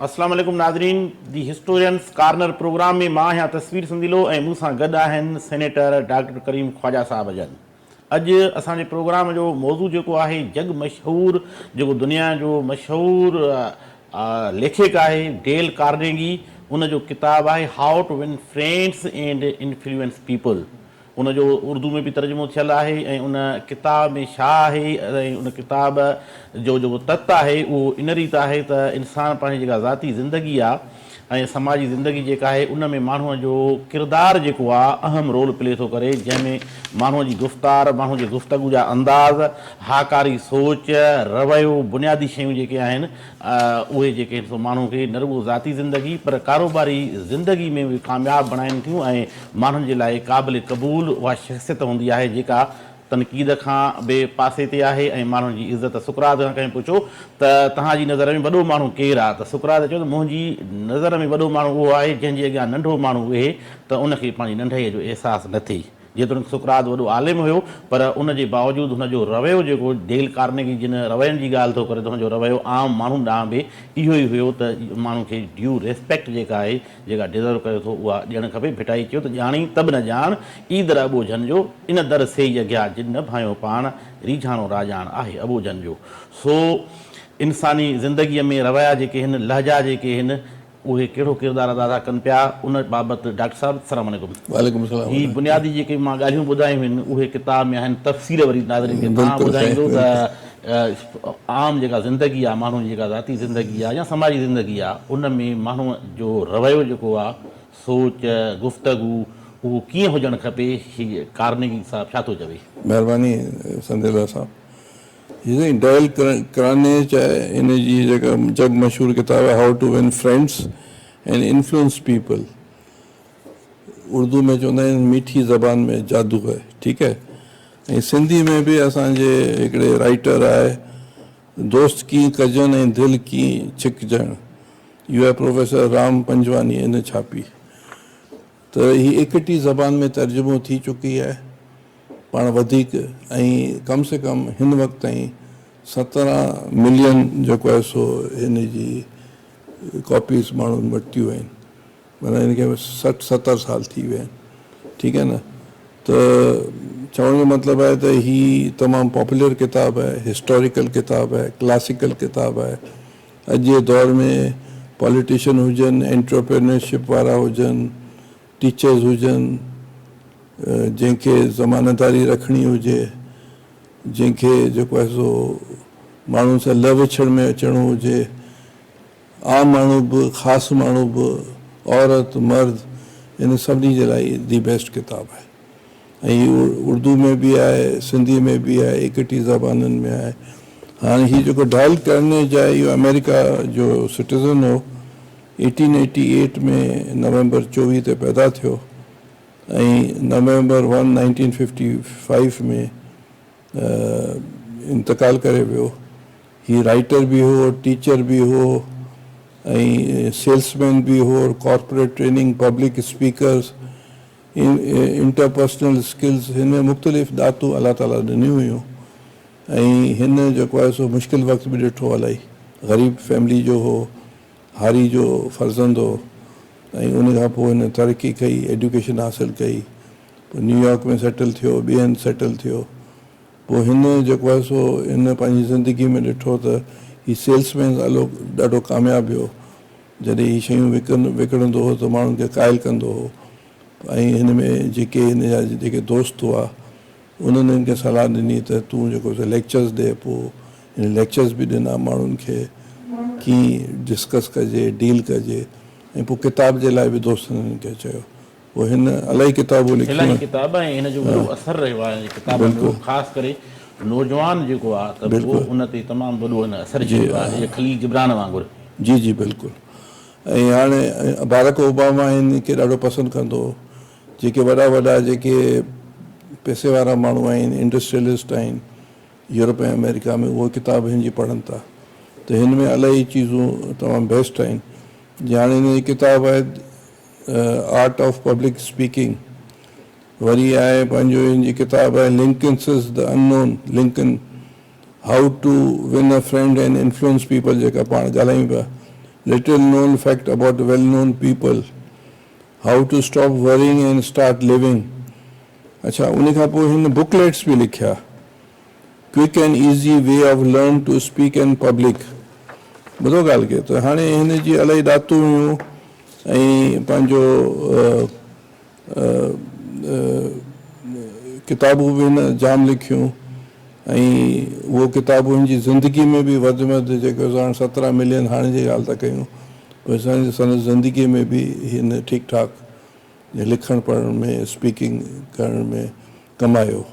अस्सलाम वालेकुम नाज़रीन, दी हिस्टोरियंस कार्नर प्रोग्राम में मां यहाँ तस्वीर संदीलो ऐं मूंसां गॾु आहिनि सेनेटर डॉक्टर करीम ख्वाजा साहब जन। अॼु असांजे प्रोग्राम जो मौज़ू जेको आहे जग मशहूरु जेको दुनिया जो मशहूरु लेखक आहे डेल कार्नेगी, उन जो किताबु आहे how to win friends and influence people. उनजो उर्दू में बि तर्जुमो थियल आहे ऐं उन किताब में छा आहे ऐं उन किताब जो जेको तत्व आहे उहो इन रीति आहे त इंसान पंहिंजी जेका ज़ाती ज़िंदगी आहे ऐं समाजी ज़िंदगी जेका आहे उन में माण्हूअ जो किरदारु जेको आहे अहम रोल प्ले थो करे, जंहिंमें माण्हूअ जी गुफ़्तार, माण्हूअ जी गुफ़्तगू जा अंदाज़, हाकारी सोच, रवैयो, बुनियादी शयूं जेके आहिनि उहे जेके सो माण्हू खे न रुॻो ज़ाती ज़िंदगी पर कारोबारी ज़िंदगी में बि कामयाबु बणाइनि थियूं ऐं माण्हुनि जे लाइ क़ाबिल क़बूल उहा शख़्सियत हूंदी आहे जेका तनक़ीद खां ॿिए पासे ते आहे ऐं माण्हुनि जी इज़त। सुकरात खां कंहिं पुछो त तव्हांजी नज़र में वॾो माण्हू केरु आहे, त सुकरात चयो त मुंहिंजी नज़र में वॾो माण्हू उहो आहे जंहिंजे अॻियां नंढो माण्हू वेहे त उनखे पंहिंजी नंढाईअ जो अहसासु न थिए। जेतोणीकि सुकरात वॾो आलिम हुयो पर उनजे बावजूदि हुनजो रवैयो जेको डेल कार्नेगी जिन रवैयनि जी ॻाल्हि थो करे त हुनजो रवैयो आम माण्हू ॾांहुं बि इहो ई हुयो त माण्हू खे ड्यू रिस्पेक्ट जेका आहे जेका डिज़र्व करे थो उहा ॾियणु खपे। भिटाई चयो त ॼाणी तब न ॼाण ईदर अॿोझनि जो इन दर सेई अॻियां जिन न भायो पाण रीझाणो राजाण आहे अॿोझनि जो। सो इंसानी ज़िंदगीअ में रवैया जेके आहिनि, लहजा जेके आहिनि, उहे कहिड़ो किरदारु अदा था कनि पिया, उन बाबति डॉक्टर साहिबु अस्सलाम वालेकुम। वालेकुम सलाम। ही बुनियादी जेके मां ॻाल्हियूं ॿुधायूं आहिनि उहे किताब में आहिनि, तफ़सील वरी नाज़रीन खे तव्हां ॿुधाईंदो त आम जेका ज़िंदगी आहे, माण्हू जी जेका ज़ाती ज़िंदगी आहे या समाजी ज़िंदगी आहे, उन में माण्हूअ जो रवैयो जेको आहे, सोच, गुफ़्तगू, उहो कीअं हुजणु खपे, हीअ कार्नेगी साहिबु छा थो चवे? महिरबानी संदेला साहब। हीअ डेल कार्नेगी आहे, इन जी जेका जग मशहूरु किताबु आहे how to win friends and influence people. Urdu में चवंदा आहिनि मीठी ज़बान में जादू है, ठीकु आहे। ऐं सिंधी में बि असांजे हिकिड़े राइटर आहे, दोस्त कीअं कजनि ऐं दिलि कीअं छिकजनि, इहो आहे प्रोफेसर राम पंजवानी, इन छापी। त हीअ एकटी ज़बान में तर्जुमो थी चुकी आहे पाण वधीक, ऐं कम से कम हिन वक़्त ताईं 17 मिलियन जेको आहे सो हिन जी कॉपीज़ माण्हुनि वरितियूं आहिनि, माना हिनखे 60-70 साल थी विया आहिनि, ठीकु आहे न। त चवण जो मतिलबु आहे त हीअ तमामु पॉपुलर किताबु आहे, हिस्टोरिकल किताबु आहे, क्लासिकल किताबु आहे। अॼु जे दौर में पॉलिटिशियन हुजनि, एंटरप्रेन्योरशिप वारा हुजनि, टीचर्स हुजनि, जंहिंखे ज़मानतदारी रखणी हुजे, जंहिंखे जेको आहे सो माण्हुनि सां लव विछड़ में अचिणो हुजे, आम माण्हू बि, ख़ासि माण्हू बि, औरत मर्द, इन सभिनी जे लाइ दी बेस्ट किताबु आहे। ऐं उर्दू में बि आहे, सिंधी में बि आहे, एकटी ज़बाननि में आहे। हाणे हीअ जेको डेल कार्नेगी आहे, इहो अमेरिका जो सिटीज़न हो, 1888 में नवंबर 24 ते पैदा थियो ऐं नवंबर 1, 1955 में इंतकाल करे वियो। हीअ राइटर बि हो, टीचर बि हो ऐं सेल्समैन बि हो, corporate training, public speakers, interpersonal skills, हिन में मुख़्तलिफ़ दातूं अलाह ताला ॾिनियूं हुयूं। ऐं हिन जेको आहे सो मुश्किल वक़्त बि ॾिठो इलाही, ग़रीब फैमिली जो हो, हारी जो फर्ज़ंद हो, ऐं उन खां पोइ हिन तरक़ी कई, एजुकेशन हासिलु कई, पोइ न्यूयॉर्क में सेटल थियो, ॿिए हंधि सेटल थियो। पोइ हिन जेको आहे सो हिन पंहिंजी ज़िंदगी में ॾिठो त हीउ सेल्समैन ॾाढो कामयाबु हुयो। जॾहिं हीअ शयूं विकिणंदो हो त माण्हुनि खे क़ाइल कंदो हो, ऐं हिन में जेके हिन जा जेके दोस्त हुआ उन्हनि हिनखे सलाह ॾिनी त तूं जेको लेक्चर्स ॾे। पोइ हिन लेक्चर्स बि ॾिना माण्हुनि खे, कीअं डिस्कस कजे, डील कजे, ऐं पोइ किताब जे लाइ बि दोस्तनि हिननि खे चयो। पोइ हिन इलाही किताबूं लिखियूं, किताब ऐं हिन जो वॾो असरु रहियो आहे किताब में, ख़ासि करे नौजवान जेको आहे त उहो उन ते तमामु वॾो हिन असरु छॾियो आहे, खलील जिब्रान वांगुरु। जी जी बिल्कुलु। ऐं हाणे बाराक ओबामा हिनखे ॾाढो पसंदि कंदो हो। जेके वॾा वॾा जेके पैसे वारा माण्हू आहिनि, इंडस्ट्रियलिस्ट आहिनि यूरोप ऐं अमेरिका में, उहो किताब हिन जी पढ़नि था। त हिन में इलाही चीज़ूं तमामु बेस्ट आहिनि। जीअं हाणे हिन जी किताबु आहे आर्ट ऑफ पब्लिक स्पीकिंग, वरी आहे पंहिंजो हिन जी किताबु आहे Lincoln's is the unknown Lincoln, how to win a friend and influence people, जेका पाण ॻाल्हायूं पिया। little known fact about well-known people, how to stop worrying and start living. अच्छा उन खां पोइ हिन बुकलेट्स बि लिखिया, quick and easy way of learn to speak in public. ॿुधो ॻाल्हि खे, त हाणे हिन जी इलाही दातूं हुयूं ऐं पंहिंजो किताबूं बि हिन जाम लिखियूं ऐं उहो किताबूं हिन जी ज़िंदगी में बि वधि में वधि जेको हाणे 17 मिलियन हाणे जी ॻाल्हि था कयूं, पोइ असांजी ज़िंदगी में बि हिन ठीकु ठाकु लिखणु पढ़ण में स्पीकिंग करण में कमायो.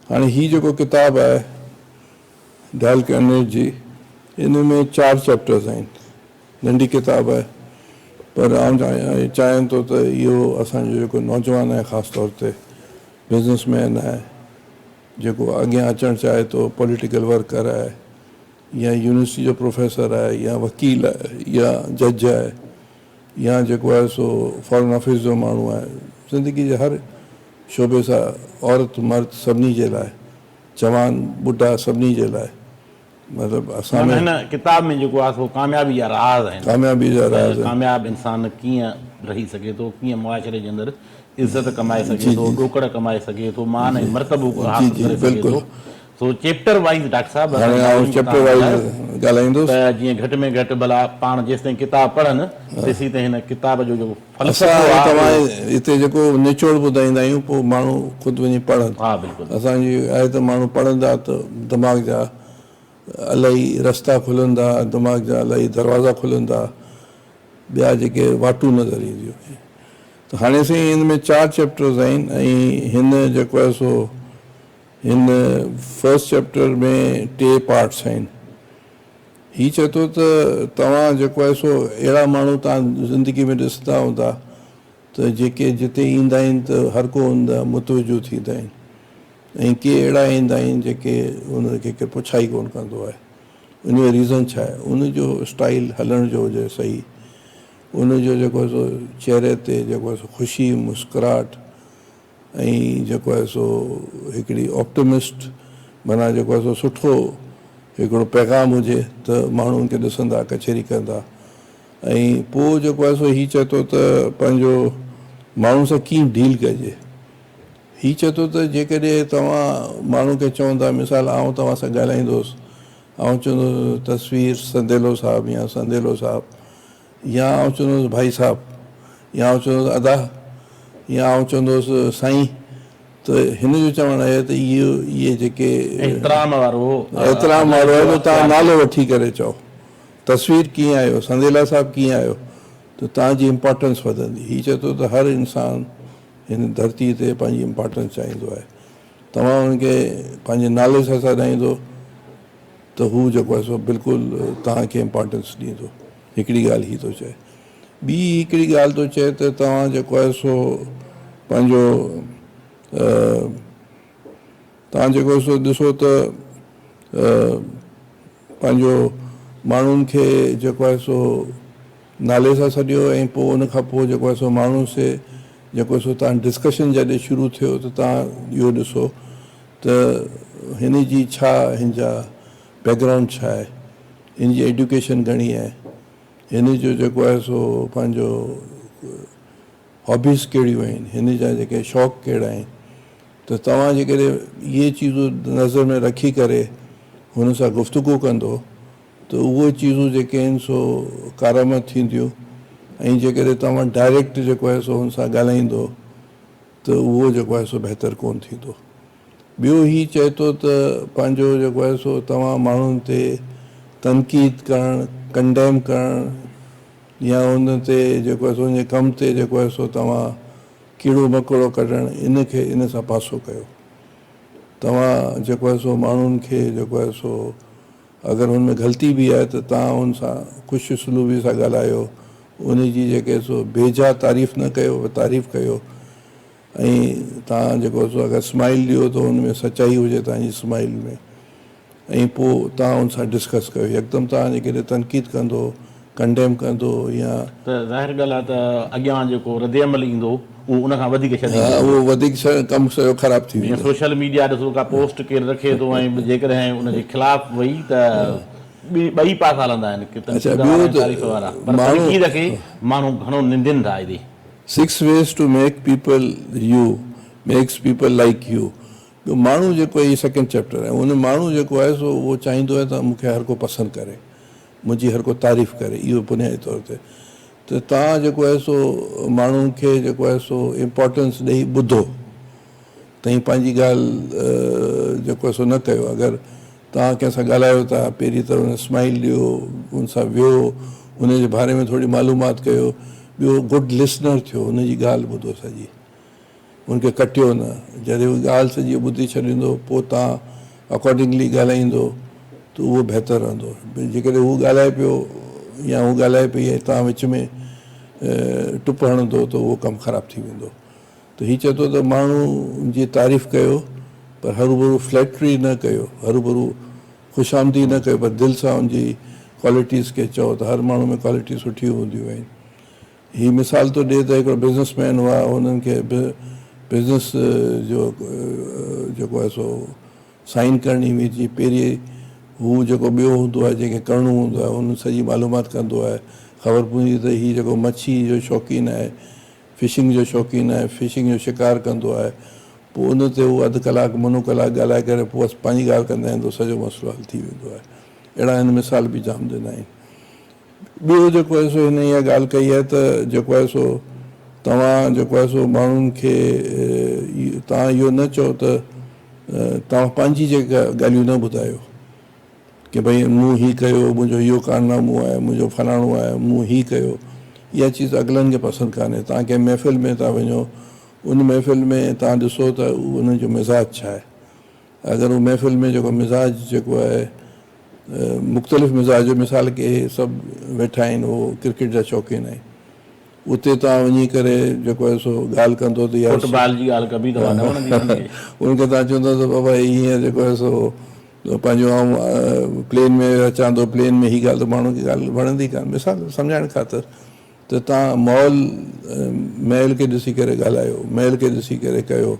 हाणे हीअ जेको किताबु आहे डेल कार्नेगी जी, इन में 4 चैप्टर्स आहिनि. नंढी किताबु आहे पर आउं चाहियां थो त इहो असांजो जेको नौजवान आहे, ख़ासि तौर ते बिज़नेसमैन आहे, जेको अॻियां अचणु चाहे थो, पॉलिटिकल वर्कर आहे या यूनिवर्सिटी जो प्रोफेसर आहे या वकील आहे या जज आहे या जेको आहे सो फॉरेन ऑफिस जो माण्हू आहे, ज़िंदगी जे हर शोबे सां औरत मर्द सभिनी जे लाइ, जवान बुढ़ा सभिनी जे लाइ, मतिलबु असां में हिन किताब में जेको आहे सो कामयाबी जा राज़ आहिनि. कामयाबी जा राज़ आहिनि. कामयाब इंसान कीअं रही सघे थो, कीअं मुआशरे जे अंदरि इज़त कमाए सघे थो, ॾोकड़ कमाए सघे थो, मान ऐं मर्तबो हासिल करे सघे थो. सो चैप्टर वाइज़ डॉक्टर साहब हाणे चैप्टर वाइज़ ॻाल्हाईंदुसि त जीअं घटि में घटि भला पाण जेसिताईं किताब पढ़नि तेसि ताईं हिन किताब जो जेको असां तव्हां हिते जेको निचोड़ ॿुधाईंदा आहियूं, पोइ माण्हू ख़ुदि वञी पढ़नि. हा बिल्कुलु. असांजी आहे त माण्हू पढ़ंदा त दिमाग़ जा इलाही रस्ता खुलंदा, दिमाग़ जा इलाही दरवाज़ा खुलंदा, ॿिया जेके वाटूं नज़र ईंदियूं. त हाणे साईं हिन में 4 चैप्टर्स आहिनि ऐं हिन जेको आहे सो हिन फर्स्ट चैप्टर में 3 पार्ट्स आहिनि. हीअ चए थो त तव्हां जेको आहे सो अहिड़ा माण्हू तव्हां ज़िंदगी में ॾिसंदा हूंदा त जेके जिते ईंदा आहिनि त हर को हूंदा मुतवजो थींदा आहिनि ऐं के अहिड़ा ईंदा आहिनि जेके उनखे के पुछाई कोन कंदो आहे. उनजो रीज़न छा आहे? उनजो स्टाइल हलण जो हुजे सही, उनजो जेको आहे सो चहिरे ते जेको आहे सो ख़ुशी मुस्कुराहट ऐं जेको आहे सो हिकिड़ी ऑप्टिमिस्ट माना जेको आहे सो सुठो हिकिड़ो पैगाम हुजे त माण्हुनि खे ॾिसंदा, कचहरी कंदा. ऐं पोइ जेको आहे सो हीअ चए थो त पंहिंजो माण्हुनि सां कीअं डील कजे. हीअ चए थो त जेकॾहिं तव्हां माण्हू खे चवंदा, मिसाल आउं तव्हां सां ॻाल्हाईंदुसि, आउं चवंदुसि तस्वीर संदेलो साहब या संदेलो साहब, या आउं चवंदुसि भाई साहब, या आउं चवंदुसि अदा, या आउं चवंदुसि साईं, त हिन जो चवणु आहे त इहे जेके एतिराम वारो आहे त तव्हां नालो वठी करे चओ. तस्वीर कीअं आयो, संदेला साहब कीअं आयो, त तव्हांजी इम्पोर्टेंस वधंदी. हीअ चए थो त हर इंसानु हिन धरती ते पंहिंजी इम्पोर्टेंस चाहींदो आहे. तव्हां हुनखे पंहिंजे नाले सां सॾाईंदो त हू जेको आहे सो बिल्कुलु तव्हांखे इम्पोर्टेंस ॾींदो. हिकिड़ी ॻाल्हि हीअ थो चए. ॿी हिकिड़ी ॻाल्हि थो चए त तव्हां जेको आहे सो पंहिंजो तव्हां जेको सो ॾिसो त पंहिंजो माण्हुनि खे जेको आहे सो नाले सां सॾियो ऐं पोइ उन खां पोइ जेको आहे सो माण्हुनि से जेको सो तव्हां डिस्कशन जॾहिं शुरू थियो त तव्हां इहो ॾिसो त हिन जी छा हिन जा बैकग्राउंड छा आहे, हिन जी एजुकेशन घणी आहे, हिन जो जेको आहे सो पंहिंजो हॉबीज़ कहिड़ियूं आहिनि, हिन जा जेके शौक़ु कहिड़ा आहिनि. त तव्हां जेकॾहिं इहे चीज़ूं नज़र में रखी करे हुन सां गुफ़्तगू कंदो त उहे चीज़ूं जेके आहिनि सो कारामद थींदियूं. ऐं जेकॾहिं तव्हां डायरेक्ट जेको आहे सो हुन सां ॻाल्हाईंदो त उहो जेको आहे सो बहितरु कोन थींदो. ॿियो हीअ चए थो त पंहिंजो जेको आहे सो तव्हां माण्हुनि ते तनक़ीद करणु, कंडेम करणु या हुन ते जेको आहे सो हुन जे कम ते जेको आहे सो तव्हां कीड़ो मकोड़ो कढणु, इनखे इन सां पासो कयो. तव्हां जेको आहे सो माण्हुनि खे जेको आहे सो अगरि हुन में ग़लती बि आहे त तव्हां हुन सां ख़ुशि सलूबी सां ॻाल्हायो, उन जी जेके सो बेजा तारीफ़ न कयो, तारीफ़ कयो. ऐं तव्हां जेको सो अगरि स्माइल ॾियो त हुन में सचाई हुजे तव्हांजी स्माइल में, ऐं पोइ तव्हां हुन सां डिस्कस कयो. यकदमि तव्हां जेकॾहिं तनक़ीद कंदो, कंडेम कंदो या त ज़ाहिर ॻाल्हि आहे त अॻियां जेको रद्दअमल ईंदो उहो उन खां वधीक छॾींदो. उहो वधीक कमु सॼो ख़राबु थी वेंदो. सोशल मीडिया ॾिसो का पोस्ट केरु रखे थो ऐं जेकॾहिं उनजे ख़िलाफ़ु वई त ॿई पासा हलंदा आहिनि कि अच्छा, तनक़ीद ॿियो वारा ऐं त तारीफ़ वारा, पर माण्हू- तनक़ीद खे माण्हू घणो निंदनि था हेॾे। 6 ways to make people you, makes people like you. ॿियो माण्हू जेको आहे, इहो सेकेंड चैप्टर आहे, उन माण्हू जेको आहे सो उहो चाहींदो आहे त मूंखे हर को पसंदि करे, मुंहिंजी हर को तारीफ़ करे, इहो बुनियादी तौर ते। त तव्हां जेको आहे सो माण्हुनि खे जेको आहे सो इम्पोर्टेंस ॾेई ॿुधो, तव्हां पंहिंजी ॻाल्हि जेको आहे सो न कयो। अगरि तव्हां कंहिंसां ॻाल्हायो था, पहिरीं त हुन स्माइल ॾियो, हुन सां वियो, हुनजे बारे में थोरी मालूमात कयो। ॿियो गुड लिसनर थियो, हुनजी ॻाल्हि ॿुधो सॼी, हुनखे कटियो न। जॾहिं उहा ॻाल्हि सॼी ॿुधी छॾींदो, पोइ तव्हां अकॉर्डिंगली ॻाल्हाईंदो त उहो बहितरु रहंदो। जेकॾहिं हू ॻाल्हाए पियो या हू ॻाल्हाए पई ऐं तव्हां विच में टुप हणंदो त उहो कमु ख़राबु थी वेंदो। त हीअ चए थो त माण्हू जी तारीफ़ कयो, पर हरूभरू फ्लैक्ट्री न कयो, हरूभरू ख़ुशामदी न कयो, पर दिलि सां हुनजी क्वालिटीज़ खे चओ त हर माण्हू में क्वालिटी सुठियूं हूंदियूं आहिनि। हीअ मिसाल थो ॾिए त हिकिड़ो बिज़नेसमैन हुआ, हुननि खे बिज़नेस जो जेको आहे सो साइन करणी हुई। जीअं पहिरीं हू जेको ॿियो हूंदो आहे जंहिंखे करिणो हूंदो आहे, हुन सॼी मालूमात कंदो आहे, ख़बर पवंदी त हीअ जेको मच्छी जो शौक़ीन आहे, फिशिंग जो शौक़ीन आहे, फिशिंग जो शिकार कंदो आहे, पोइ उन ते हू अधु कलाकु मुनो कलाकु ॻाल्हाए करे पोइ पंहिंजी ॻाल्हि कंदा आहिनि त सॼो मसइलो हल थी वेंदो आहे। अहिड़ा हिन मिसाल बि जाम ॾिना आहिनि। ॿियो जेको आहे सो हिन इहा ॻाल्हि कई आहे त जेको आहे सो तव्हां जेको आहे सो माण्हुनि खे तव्हां इहो न चओ त तव्हां पंहिंजी जेका ॻाल्हियूं न ॿुधायो कि भई मूं हीअ कयो, मुंहिंजो इहो कारनामो आहे, मुंहिंजो फलाणो आहे, मूं हीअ कयो। इहा चीज़ अॻिलनि खे पसंदि कान्हे। तव्हां कंहिं महफ़िल में था वञो, उन महफ़िल में तव्हां ॾिसो त उनजो मिज़ाज छा आहे। अगरि उहो महफ़िल में जेको मिज़ाज जेको आहे मुख़्तलिफ़ मिज़ाज जो, मिसाल के सभु वेठा आहिनि, उहो क्रिकेट जा शौक़ीन आहिनि, उते तव्हां वञी करे जेको आहे सो ॻाल्हि कंदो त यार फुटबॉल जी ॻाल्हि कबी त न वणंदी हुनखे। उनखे तव्हां चवंदो त बाबा हीअं जेको आहे सो पंहिंजो आउं प्लेन में अचां थो, प्लेन में हीअ ॻाल्हि, त माण्हू खे ॻाल्हि वणंदी कान। मिसाल सम्झाइण ख़ातिर त तव्हां महल खे ॾिसी करे ॻाल्हायो, महल खे ॾिसी करे कयो।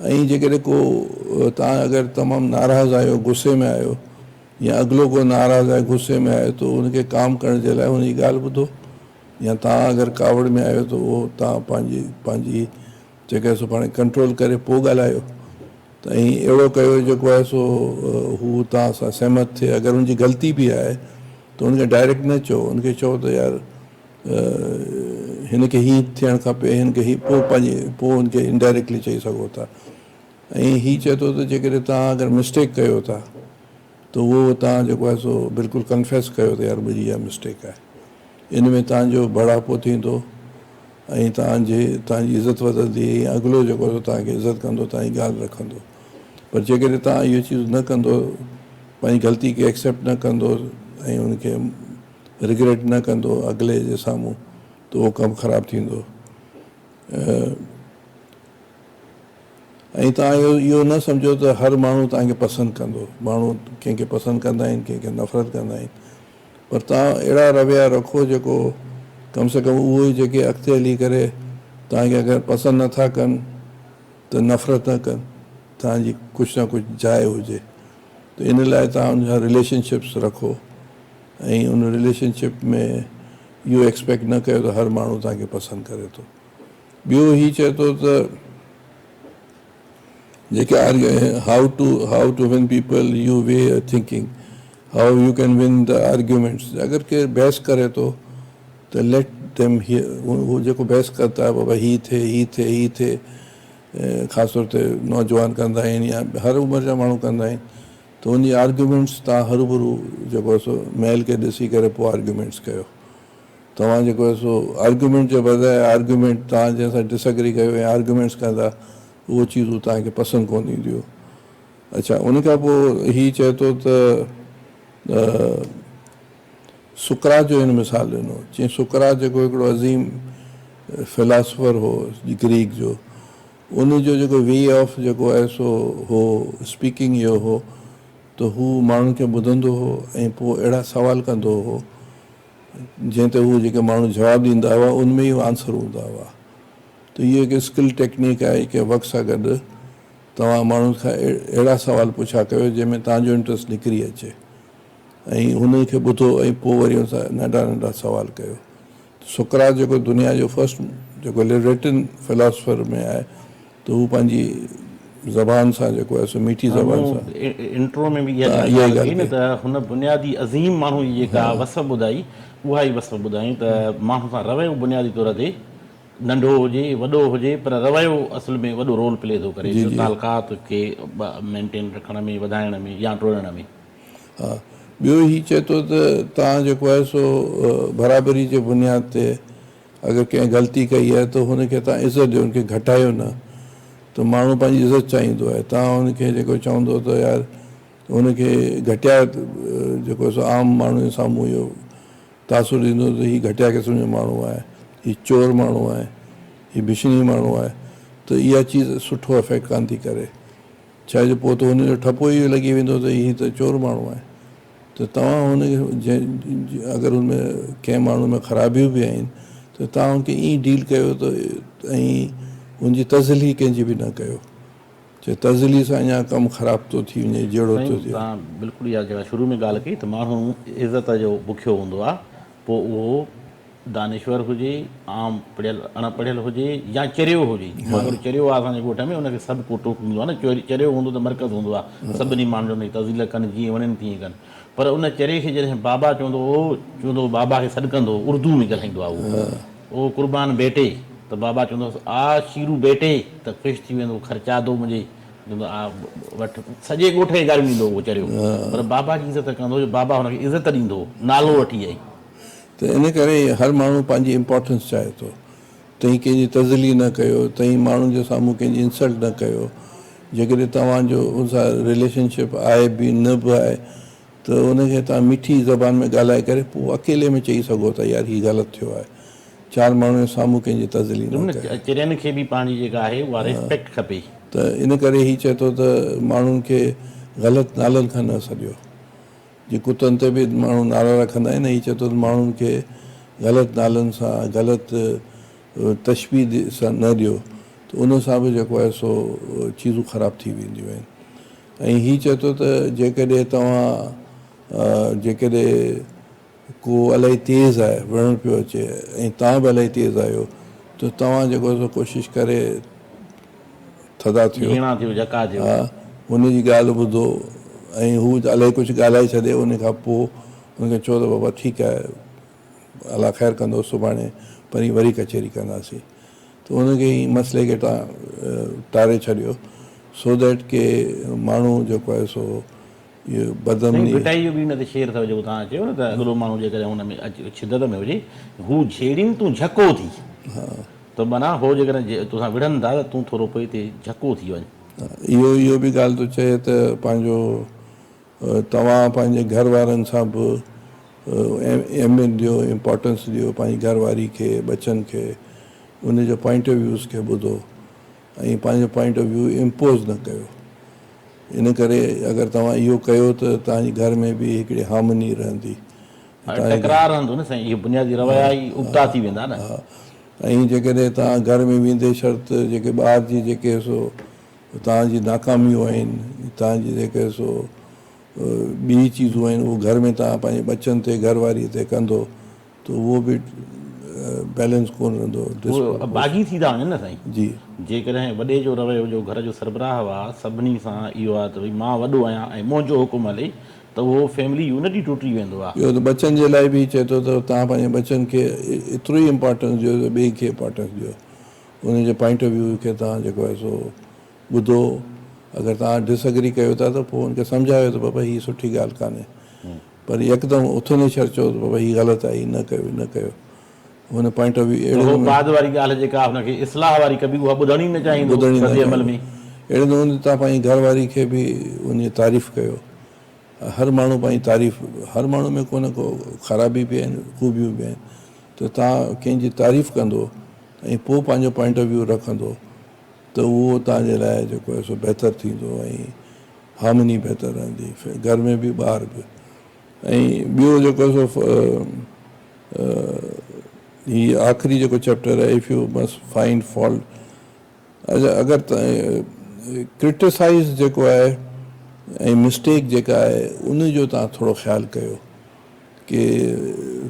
ऐं जेकॾहिं को तव्हां अगरि तमामु नाराज़ आहियो, गुस्से में आहियो, या अॻिलो को नाराज़ आहे, गुस्से में आहे, त उनखे काम करण जे लाइ हुनजी ॻाल्हि ॿुधो। या तव्हां अगरि कावड़ में आहियो त उहो तव्हां पंहिंजी जेका सो पाण कंट्रोल करे पोइ ॻाल्हायो। त ऐं अहिड़ो कयो जेको आहे सो हू तव्हां सां सहमत थिए। अगरि हुनजी ग़लती बि आहे त हुनखे डायरेक्ट न चओ, हुनखे चओ त यार हिनखे हीअं थियणु खपे, हिनखे हीअ, पोइ हुनखे इनडायरेक्टली चई सघो था। ऐं हीअ चए थो त जेकॾहिं तव्हां अगरि मिस्टेक कयो था त उहो तव्हां जेको आहे सो बिल्कुलु कन्फेस कयो त यार मुंहिंजी इहा मिस्टेक आहे। इन में तव्हांजो बढ़ापो थींदो ऐं तव्हांजी इज़त वधंदी, ऐं अॻिलो जेको आहे तव्हांखे इज़त कंदो, तव्हांजी ॻाल्हि रखंदो। पर जेकॾहिं तव्हां इहो चीज़ न कंदो, पंहिंजी ग़लती खे एक्सेप्ट न कंदो ऐं उनखे रिग्रेट न कंदो अॻिले जे साम्हूं, त उहो कमु ख़राबु थींदो। ऐं तव्हां इहो न सम्झो त हर माण्हू तव्हांखे पसंदि कंदो। माण्हू कंहिंखे पसंदि कंदा आहिनि, कंहिंखे नफ़रत कंदा आहिनि, पर तव्हां अहिड़ा रवैया रखो जेको कम से कम उहो ई जेके अॻिते हली करे तव्हांखे अगरि पसंदि नथा कनि त नफ़रत न कनि, तव्हांजी कुझु न कुझु जाइ हुजे। त इन लाइ तव्हां उनजा रिलेशनशिप्स रखो ऐं उन रिलेशनशिप में इहो एक्सपेक्ट न कयो त हर माण्हू तव्हांखे पसंदि करे थो। ॿियो हीअ चए थो त जेके how to win people you way thinking, how you can win the arguments. अगरि केरु बहस करे थो त लेट देम हियर, उहो जेको बहस करता है बाबा हीअ थिए, ख़ासि तौर ते नौजवान कंदा आहिनि या हर उमिरि जा माण्हू कंदा आहिनि। त उनजी आर्ग्यूमेंट्स तव्हां हरूभरू जेको आहे सो महल खे ॾिसी करे पोइ आर्ग्यूमेंट्स कयो। तव्हां जेको आहे सो आर्ग्यूमेंट जे बजाए आर्ग्यूमेंट तव्हां जंहिंसां डिसएग्री कयो ऐं आर्ग्यूमेंट्स कंदा, उहो चीज़ूं तव्हांखे पसंदि कोन ईंदियूं। अच्छा, उन खां पोइ हीअ चए थो त सुकरात जो हिन मिसाल ॾिनो। चई सुकरात जेको हिकिड़ो अज़ीम फिलासफर हो ग्रीक जो, उनजो जेको वे ऑफ जेको आहे सो हो स्पीकिंग इहो हो त हू माण्हुनि खे ॿुधंदो हो ऐं पोइ अहिड़ा सवाल कंदो हो जंहिं ते हू जेके माण्हू जवाबु ॾींदा हुआ उनमें ई आंसर हूंदा हुआ। त इहो हिकु स्किल टेक्निक आहे की वक़्त सां गॾु तव्हां माण्हुनि खां अहिड़ा सवाल पुछा कयो जंहिंमें तव्हांजो इंट्रस्ट निकिरी अचे। ऐं हुनखे ॿुधो ऐं पोइ वरी हुन सां नंढा नंढा सुवाल कयो। सुकरात जेको दुनिया जो फस्ट जेको रिटन फिलोसफर में आहे त हू पंहिंजी ज़बान सां जेको आहे सो मीठी ज़बान सां इंट्रो में बि इहा इहा ॻाल्हि ॻाल्हि कई न त हुन बुनियादी अज़ीम माण्हू जी जेका वसब ॿुधाई उहा ई वसब ॿुधाई त माण्हू सां रवैयो बुनियादी तौर ते नंढो हुजे वॾो हुजे पर रवैयो असल में वॾो रोल प्ले थो करे तालकात खे मेंटेन रखण में वधाइण में या टोड़ण में। हा, ॿियो हीउ चए थो त तव्हां जेको आहे सो बराबरी जे बुनियाद ते अगरि कंहिं ग़लती कई आहे त हुनखे तव्हां इज़त ॾियो, हुनखे घटायो न, त माण्हू पंहिंजी इज़त चाहींदो आहे। तव्हां हुनखे जेको चवंदो त यार हुनखे घटिया जेको सो आम माण्हू जे साम्हूं इहो तासुर ॾींदो त हीउ घटिया क़िस्म जो माण्हू आहे, हीउ चोर माण्हू आहे, हीउ बिशनी माण्हू आहे, त इहा चीज़ सुठो इफेक्ट कान थी करे। छा जो पोइ त हुनजो ठपो इहो लॻी वेंदो त हीउ त चोर माण्हू आहे। त तव्हां हुनखे अगरि हुनमें कंहिं माण्हू में ख़राबियूं बि आहिनि त तव्हां हुनखे ईअं डील कयो त ऐं हुनजी तज़ली कंहिंजी बि न कयो। चए तज़ली सां अञा कमु ख़राबु थो थी वञे, जहिड़ो थो थिए। तव्हां बिल्कुलु इहा जेका शुरू में ॻाल्हि कई त माण्हू इज़त जो बुखियो हूंदो आहे, पोइ उहो दानेश्वर हुजे, आम पढ़ियल अणपढ़ियल हुजे या चरियो हुजे। अगरि चरियो आहे असांजे ॻोठ में हुनखे सभु को टोकींदो आहे न, चरियो हूंदो त मर्कज़ हूंदो आहे, सभिनी माण्हुनि जो तज़ील कनि जीअं वणनि तीअं कनि। पर उन चरे खे जॾहिं बाबा चवंदो हो, चवंदो बाबा खे सॾु कंदो, उर्दू में ॻाल्हाईंदो आहे उहो कुर्बान बेटे, त बाबा चवंदो आ शीरू बेटे, त ख़ुशि थी वेंदो, ख़र्चादो मुंहिंजे वटि, सॼे ॻोठ खे ॻाल्हियूं ॾींदो उहो चरियो, पर बाबा जी इज़त कंदो, बाबा हुनखे इज़त ॾींदो, नालो वठी आई। त इन करे हर माण्हू पंहिंजी इम्पोर्टेंस चाहे थो, तई कंहिंजी तज़ली न कयो, तई माण्हुनि जे साम्हूं कंहिंजी इंसल्ट न कयो। जेकॾहिं तव्हांजो उन सां रिलेशनशिप आहे बि न बि आहे त उनखे तव्हां मीठी ज़बान में ॻाल्हाए करे पोइ अकेले में चई सघो था यार हीउ ग़लति थियो आहे। चारि माण्हुनि जे साम्हूं कंहिंजी तज़ली न कयो। चरियनि खे बि पंहिंजी जेका आहे उहा रिस्पेक्ट खपे। त इन करे हीउ चए थो त माण्हुनि खे ग़लति नालनि खां न सॾियो। जीअं कुतनि ते बि माण्हू नाला रखंदा आहिनि, हीउ चए थो त माण्हुनि खे ग़लति नालनि सां ग़लति तशबीह सां न ॾियो, त उन सां बि जेको आहे सो चीज़ूं ख़राबु थी वेंदियूं आहिनि। ऐं हीउ चए थो त जेकॾहिं तव्हां जेकॾहिं को इलाही तेज़ आहे, विढ़णु पियो अचे ऐं तव्हां बि इलाही तेज़ आहियो, त तव्हां जेको आहे सो कोशिशि करे थदा थियो, हा, हुनजी ॻाल्हि ॿुधो ऐं हू इलाही कुझु ॻाल्हाए छॾे, उन खां पोइ हुनखे चओ त बाबा ठीकु आहे, अलाह ख़ैरु कंदो, सुभाणे परीं वरी कचहरी कंदासीं। त हुनखे ई मसइले खे तव्हां टारे छॾियो, सो दैट के माण्हू जेको आहे सो इहो बदमनी पिटाई जो बि न त शेर अथव जेको तव्हां चयो न, त अॻिलो माण्हू जेकॾहिं हुन में शिदत में हुजे, हू छेड़ीनि तूं झको थी, त माना हो जेकॾहिं तोसां विढ़नि था त तूं थोरो पोइ हिते झको थी वञ। इहो बि ॻाल्हि थो चए त पंहिंजो तव्हां पंहिंजे घर वारनि सां बि अहमियत ॾियो, इम्पोर्टेंस ॾियो पंहिंजी घरवारी खे, बचनि खे, उनजो पॉइंट ऑफ व्यूज़ खे ॿुधो ऐं पंहिंजो पॉइंट ऑफ व्यू इम्पोज़ न कयो। इन करे अगरि तव्हां इहो कयो त तव्हांजे घर में बि हिकिड़ी हार्मनी रहंदी, टकरार रहंदो न साईं, इहे बुनियादी रवैया ई उबता थी वेंदा न। ऐं जेकॾहिं तव्हां घर में वेंदे शर्त जेके ॿार जी जेके सो तव्हांजी नाकामियूं आहिनि, तव्हांजी जेके सो ॿी चीज़ूं आहिनि, उहो घर में तव्हां पंहिंजे बचनि ते, घरवारी ते कंदो, त उहो बि बैलेंस कोन रहंदो, बाग़ी थी था वञनि न साईं। जी, जेकॾहिं वॾे जो रवैयो जो घर जो सरबराह आहे, सभिनी सां इहो आहे त भई मां वॾो आहियां ऐं मुंहिंजो हुकुम हले, त उहो फैमिली यूनिटी टुटी वेंदो आहे। ॿियो त बचनि जे लाइ बि चए थो त तव्हां पंहिंजे बचनि खे एतिरो ई इम्पोर्टेंस ॾियो त ॿिए खे इम्पोर्टेंस ॾियो। उनजे पॉइंट ऑफ व्यू खे तव्हां जेको आहे सो ॿुधो, अगरि तव्हां डिसएग्री कयो था त पोइ हुनखे सम्झायो त बाबा हीअ सुठी ॻाल्हि कान्हे, पर यकदमि उथो न छॾ चओ त बाबा हीअ ग़लति आहे, हीअ न कयो, न कयो। हुन पॉइंट ऑफ व्यू अहिड़े बाद वारी ॻाल्हि जेका हुनखे इस्लाह वारी कबी, उहा ॿुधण ई न चाहींदो अमल में। अहिड़े नमूने तव्हां पंहिंजी घरवारी खे बि उनजी तारीफ़ कयो। हर माण्हू पंहिंजी तारीफ़, हर माण्हू में को न को ख़राबी बि आहिनि, ख़ूबियूं बि आहिनि, त तव्हां कंहिंजी तारीफ़ कंदो ऐं पोइ पंहिंजो पॉइंट ऑफ व्यू रखंदो त उहो तव्हांजे लाइ जेको आहे सो बहितरु थींदो ऐं हार्मनी बहितरु रहंदी, घर में बि ॿाहिरि बि। ऐं ॿियो जेको सो हीअ आख़िरी जेको चैप्टर आहे, if U must find fault, अगरि क्रिटिसाइज़ जेको आहे ऐं मिस्टेक जेका आहे उन जो तव्हां थोरो ख़्यालु कयो कि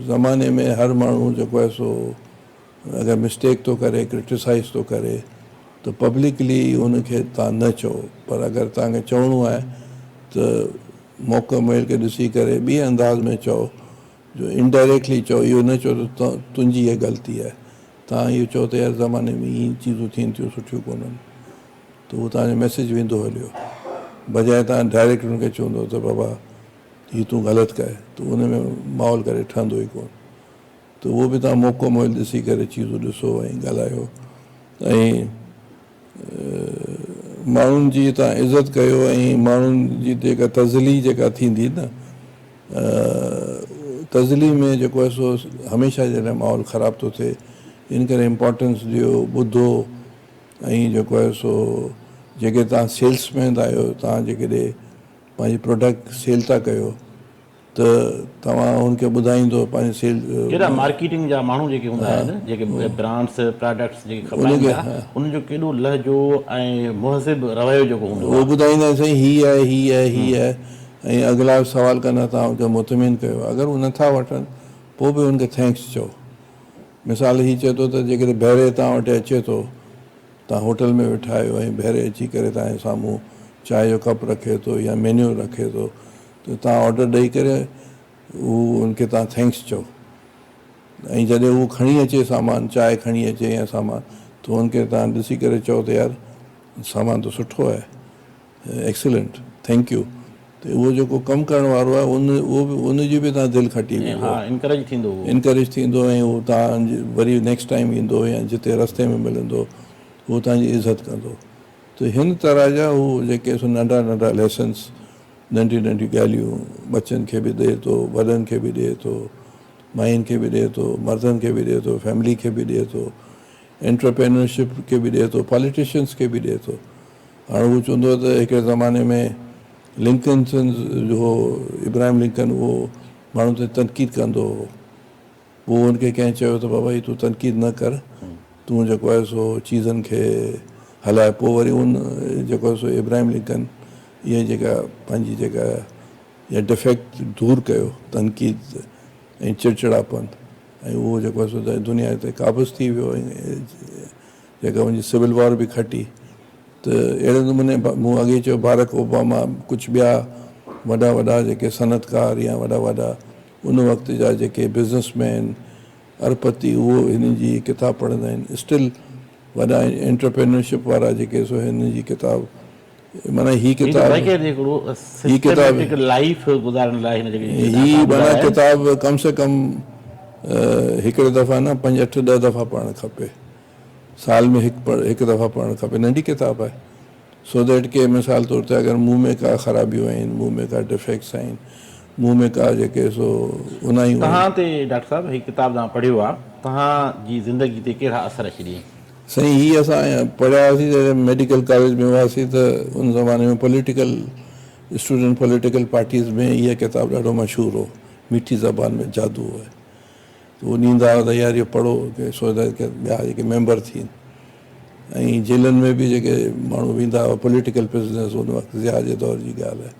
ज़माने में हर माण्हू जेको आहे सो अगरि मिस्टेक थो करे क्रिटिसाइज़ थो करे त पब्लिकली उनखे तव्हां न चओ, पर अगरि तव्हांखे चवणो आहे त मौक़ो मेल खे ॾिसी करे ॿिए अंदाज़ में चओ, जो इनडायरेक्टली चओ, इहो न चओ त तुंहिंजी इहा ग़लती आहे, तव्हां इहो चओ त यार ज़माने में ईअं चीज़ूं थियनि थियूं सुठियूं कोन्हनि, त उहो तव्हांजो मैसेज वेंदो हलियो। बजाए तव्हां डायरेक्ट हुनखे चवंदो त बाबा हीअ तूं ग़लति कए, त उन में माहौल करे ठहंदो ई कोन। त उहो बि तव्हां मौक़ो मोल ॾिसी करे चीज़ूं ॾिसो ऐं ॻाल्हायो ऐं माण्हुनि जी तव्हां इज़त कयो ऐं माण्हुनि जी जेका तज़ली जेका थींदी न, तज़ली में जेको आहे सो हमेशह जॾहिं माहौल ख़राबु थो थिए, इन करे इम्पोर्टेंस ॾियो, ॿुधो ऐं जेको आहे सो जेके तव्हां सेल्समैन आहियो, तव्हां जेकॾहिं पंहिंजी प्रोडक्ट सेल था कयो त तव्हां हुनखे ॿुधाईंदो पंहिंजे सेल कहिड़ा मार्केटिंग जा माण्हू जेके हूंदा आहिनि, जेके ब्रांड्स प्रोडक्ट्स जेके खपाइनि था, उनजो केॾो लहजो ऐं मुहज़िब रवैयो जेको हूंदो आहे, उहो ॿुधाईंदा साईं हीअ आहे हीअ आहे हीअ आहे, ऐं अॻिला सवाल कंदा तव्हां हुनखे मुतमिन कयो। अगरि हू नथा वठनि पोइ बि हुनखे थैंक्स चओ। मिसाल हीअ चए थो त जेकॾहिं ॿाहिरि तव्हां वटि अचे थो, तव्हां होटल में वेठा आहियो ऐं ॿाहिरि अची करे तव्हांजे साम्हूं चांहि जो कप रखे थो या मेन्यू रखे थो, त तव्हां ऑडर ॾेई करे हू हुनखे तव्हां थैंक्स चओ। ऐं जॾहिं हू खणी अचे सामान, चांहि खणी अचे या सामान, त हुनखे तव्हां ॾिसी करे चओ त यार सामान त सुठो आहे, एक्सीलेंट, थैंक यू। त उहो जेको कमु करण वारो आहे उहो बि उनजी बि तव्हां दिलि खटी वेंदो, इनकरेज थींदो, ऐं उहो तव्हां वरी नेक्स्ट टाइम ईंदो या जिते रस्ते में मिलंदो उहो तव्हांजी इज़त कंदो। त हिन तरह जा हू जेके सो नंढा नंढा लेसन्स, नंढियूं नंढियूं ॻाल्हियूं बच्चनि खे बि ॾिए थो, वॾनि खे बि ॾिए थो, माइयुनि खे बि ॾिए थो, मर्दनि खे बि ॾिए थो, फैमिली खे बि ॾिए थो, एंटरप्रेन्योरशिप खे बि ॾिए थो, पॉलिटिशियंस खे बि ॾिए थो। हाणे हू चवंदो त हिकिड़े ज़माने में लिंकन जो इब्राहिम लिंकन उहो माण्हू ते तनक़ीद कंदो हो, पोइ हुनखे कंहिं चयो त बाबा हीअ तूं तनक़ीद न कर, तूं जेको आहे सो चीज़नि खे हलाए। पोइ वरी उन जेको आहे सो इब्राहिम लिंकन इहा जेका पंहिंजी जेका इहा डिफेक्ट दूरि कयो, तनक़ीद ऐं चिड़चिड़ापन, ऐं उहो जेको आहे सो दुनिया ते क़ाबिज़ थी वियो ऐं जेका मुंहिंजी सिविल वॉर बि खटी। त अहिड़े नमूने मूं अॻे चयो बारक ओबामा, कुझु ॿिया वॾा वॾा जेके सनतकार या वॾा वॾा उन वक़्त जा जेके बिज़नेसमैन अरबपति, उहो हिन जी किताब पढ़ंदा आहिनि। स्टिल वॾा एंटरप्रेन्योरशिप वारा जेके सो हिन जी किताब, माना हीअ किताब कम से कम हिकिड़े दफ़ा न 5-8 10 दफ़ा पढ़णु खपे, साल में हिकु दफ़ा पढ़णु खपे। नंढी किताब आहे, सो दैट के मिसाल तौर ते अगरि मुंहं में का ख़राबियूं आहिनि, मुंहं में का डिफेक्ट्स आहिनि, मुंहं में का जेके सो उनायूं तव्हां ते डॉक्टर साहिबु हीअ किताब तव्हां पढ़ियो आहे, तव्हांजी ज़िंदगी ते कहिड़ा असर छॾियईं? साईं हीअ असां पढ़िया हुआसीं जॾहिं मेडिकल कॉलेज में हुआसीं त उन ज़माने में स्टूडेंट पॉलिटिकल पार्टीज़ में इहा किताब ॾाढो मशहूरु हो, मीठी ज़बान में जादू आहे। त उहो ॾींदा हुआ त यार इहो पढ़ो की सो की ॿिया जेके मेंबर थियनि। ऐं जेलनि में बि जेके माण्हू वेंदा हुआ पॉलिटिकल प्रिज़नर्स, उन वक़्तु ज़िया जे दौर जी ॻाल्हि आहे,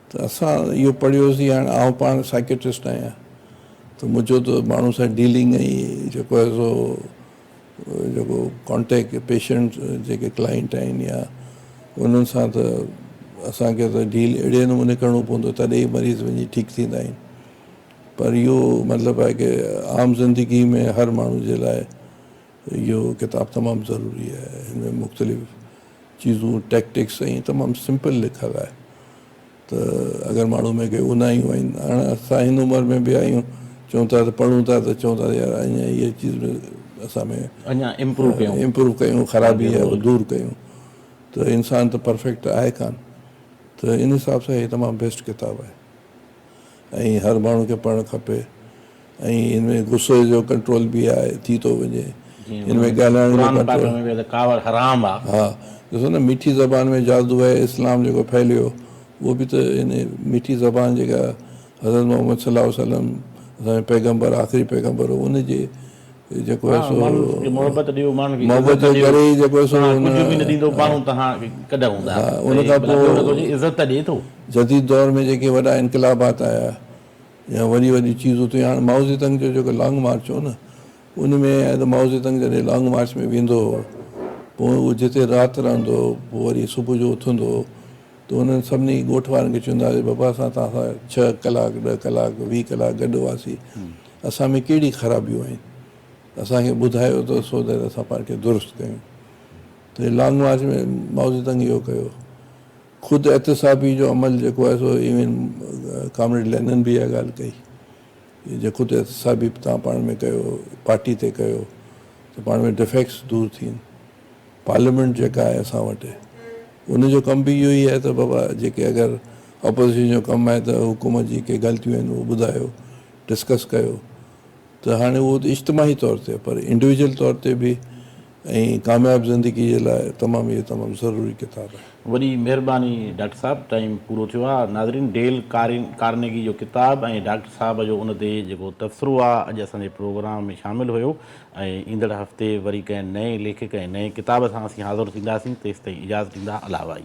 त असां इहो पढ़ियोसीं। हाणे आउं पाण साइकेट्रिस्ट आहियां, त मुंहिंजो त माण्हू सां डीलिंग ऐं जेको आहे सो जेको कॉन्टेक्ट पेशेंट जेके क्लाइंट आहिनि या उन्हनि सां, त असांखे त डील अहिड़े नमूने करिणो पवंदो, तॾहिं ई मरीज़ वञी ठीकु थींदा आहिनि। पर इहो मतिलबु आहे की आम ज़िंदगी में हर माण्हू जे लाइ इहो किताबु तमामु ज़रूरी आहे। हिन में मुख़्तलिफ़ चीज़ूं, टैक्टिक्स ऐं तमामु सिंपल लिखियलु आहे। त अगरि माण्हू में के उनायूं आहिनि, हाणे असां हिन उमिरि में बि आहियूं, चऊं था त पढ़ूं था त चऊं था यार अञा इहा चीज़ में असां में अञा इम्प्रूव कयूं, ख़राबी आहे उहो दूरि कयूं। त इंसानु त परफेक्ट आहे कान, त इन हिसाब सां इहा तमामु बेस्ट किताबु आहे ऐं हर माण्हू खे पढ़णु खपे। ऐं हिन में गुस्से जो कंट्रोल बि आहे, थी थो वञे हिन में ॻाल्हाइण जो कंट्रोल। हा, ॾिसो न, मीठी ज़बान में जादू आहे। इस्लाम जेको फैलियो उहो बि त हिन मीठी ज़बान जेका हज़रत मोहम्मद सल्लल्लाहु अलैहि वसल्लम असांजो पैगम्बर, आख़िरी पैगम्बर हो, उनजे जेको आहे सो मोहबत ॾियो माण्हुनि खे, मोहबत जे करे ई जेको आहे सो कुझु बि न ॾींदो माण्हू तव्हां कॾहिं हूंदा, उन खां पोइ इज़त ॾिए थो। जदीद दौर में जेके वॾा इनकलाबात आया या वॾी वॾी चीज़ूं थियूं, हाणे माओ ज़ेतुंग जो जेको लॉन्ग मार्च हो न, उन में माओ ज़ेतुंग जॾहिं लॉन्ग मार्च में वेंदो हो, पोइ उहो जिते राति रहंदो हो, पोइ वरी सुबुह जो उथंदो हो, त उन्हनि सभिनी ॻोठ वारनि खे चवंदा हुआ, बाबा असां तव्हां सां 6 कलाक 10 कलाक 20 कलाक गॾु हुआसीं, असां में कहिड़ी ख़राबियूं आहिनि, असांखे ॿुधायो त सो दैट असां पाण खे दुरुस्त कयूं। त लॉन्ग मार्च में माओ ज़ेतुंग इहो कयो। ख़ुदि एहतिसाबी जो अमल जेको आहे सो इवन कॉमरेड लेनिन बि इहा ॻाल्हि कई, जे ख़ुदि एहतिसाबी तव्हां पाण में कयो, पार्टी ते कयो, त पाण में डिफेक्ट्स दूरि थियनि। पार्लियामेंट जेका आहे असां वटि, उनजो कमु बि इहो ई आहे त बाबा जेके अगरि अपोज़िशन जो कमु आहे त हुकूमत जी के ग़लतियूं आहिनि उहो ॿुधायो, डिस्कस कयो। त हाणे उहो त इज्तिमाही तौर ते, पर इंडिविजुअल तौर ते बि ऐं कामयाबु ज़िंदगी जे लाइ इहा तमामु ज़रूरी किताबु आहे। वॾी महिरबानी डॉक्टर साहब, टाइम पूरो थियो आहे। नाज़रीन, डेल कार्नेगी जो किताबु ऐं डॉक्टर साहब जो उन ते जेको तबसरो आहे अॼु असांजे प्रोग्राम में शामिलु हुयो, ऐं ईंदड़ हफ़्ते वरी कंहिं नए लेखक ऐं नए किताब सां असीं हाज़िर थींदासीं। तेसिताईं इजाज़त ॾींदा, अला भाई।